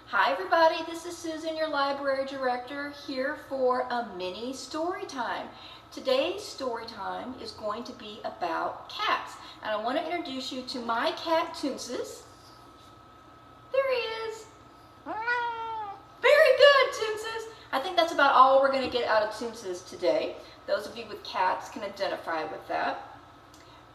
Hi everybody, this is Susan, your library director, here for a mini story time. Today's story time is going to be about cats, and I want to introduce you to my cat Toonces. There he is. Very good, Toonces. I think that's about all we're going to get out of Toonces today. Those of you with cats can identify with that.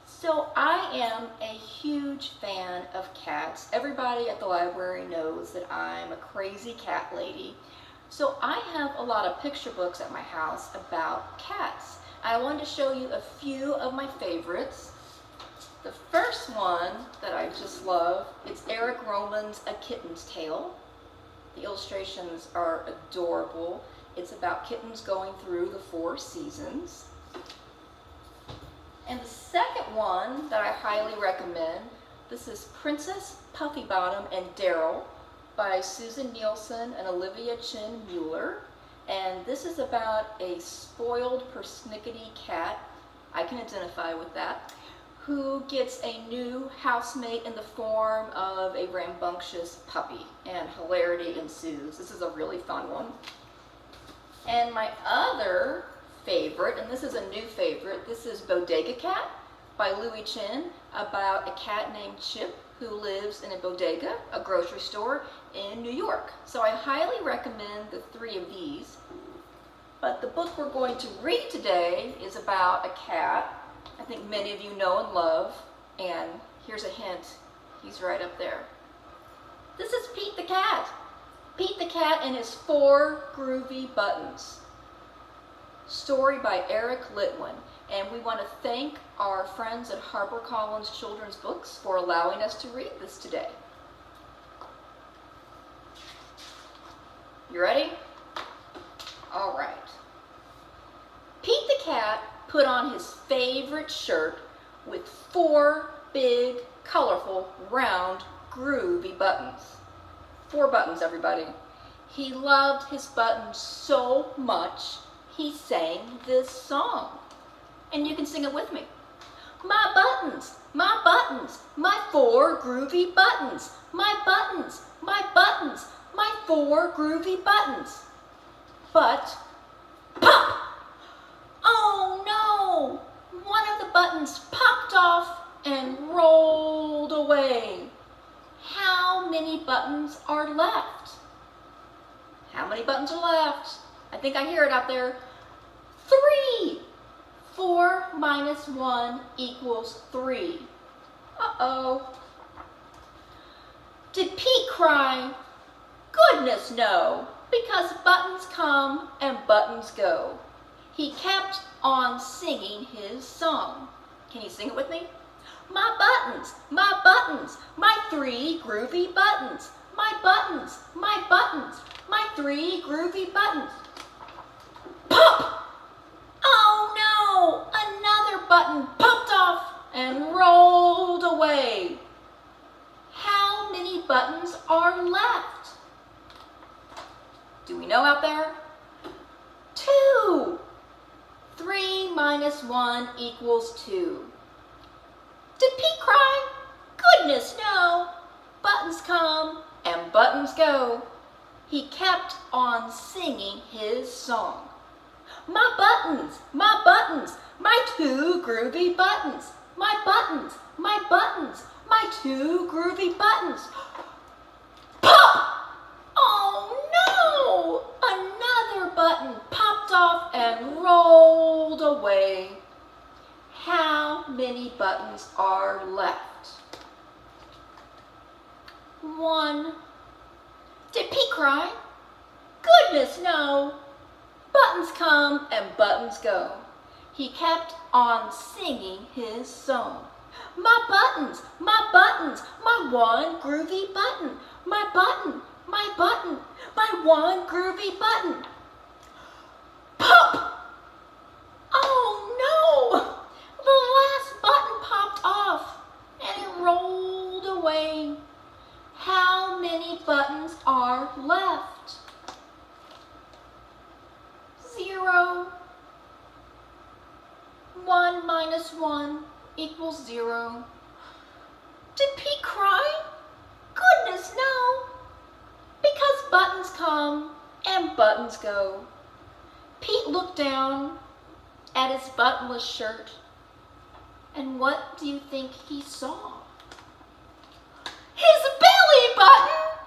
So I am a huge fan of cats. Everybody at the library knows that I'm a crazy cat lady. So I have a lot of picture books at my house about cats. I wanted to show you a few of my favorites. The first one that I just love, it's Eric Roman's A Kitten's Tale. The illustrations are adorable. It's about kittens going through the 4 seasons. And the second one that I highly recommend, this is Princess Puffybottom and Daryl by Susan Nielsen and Olivia Chin Mueller. And this is about a spoiled persnickety cat, I can identify with that, who gets a new housemate in the form of a rambunctious puppy, and hilarity ensues. This is a really fun one. And my other favorite, and this is a new favorite, this is Bodega Cat by Louis Chin, about a cat named Chip who lives in a bodega, a grocery store in New York. So I highly recommend the 3 of these. But the book we're going to read today is about a cat I think many of you know and love, and here's a hint, he's right up there. This is Pete the Cat. Pete the Cat and his 4 groovy buttons. Story by Eric Litwin, and we want to thank our friends at HarperCollins Children's Books for allowing us to read this today. You ready? All right. Pete the Cat put on his favorite shirt with 4 big, colorful, round, groovy buttons. 4 buttons, everybody. He loved his buttons so much he sang this song. And you can sing it with me. My buttons, my 4 groovy buttons. My buttons, my 4 groovy buttons. But, pop! Oh no! One of the buttons popped off and rolled away. How many buttons are left? How many buttons are left? I think I hear it out there. 3! 4 minus 1 equals 3. Uh-oh. Did Pete cry? Goodness no, because buttons come and buttons go. He kept on singing his song. Can you sing it with me? My buttons, my 3 groovy buttons. My buttons, my 3 groovy buttons. Pop! Oh no! Another button popped off and rolled away. How many buttons are left? Do we know out there? 2! 3 minus 1 equals 2. Did Pete cry? Goodness no! Buttons come and buttons go. He kept on singing his song. My buttons, my 2 groovy buttons. My buttons, my 2 groovy buttons. Pop! Oh no! Another button popped off and rolled away. How many buttons are left? 1. Did Pete cry? Goodness no! Buttons come and buttons go. He kept on singing his song. My buttons, my 1 groovy button. My 1 groovy button. Pop! Oh no! The last button popped off and it rolled away. How many buttons are left? 0. 1 minus 1 equals 0. Did Pete cry? Goodness no! Because and buttons go. Pete looked down at his buttonless shirt, and what do you think he saw? His belly button!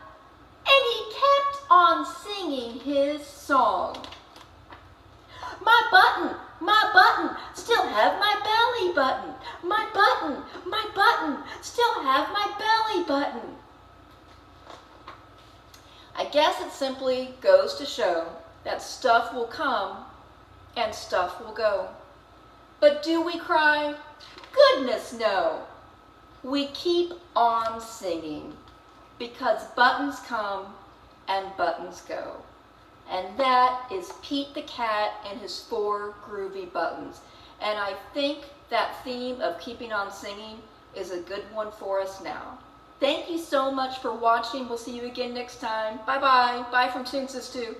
And he kept on singing his song. My button, still have my belly button. My button, still have my belly button. I guess it simply goes to show that stuff will come and stuff will go. But do we cry? Goodness no. We keep on singing because buttons come and buttons go. And that is Pete the Cat and his 4 groovy buttons. And I think that theme of keeping on singing is a good one for us now. Thank you so much for watching. We'll see you again next time. Bye-bye. Bye from Toonsis 2.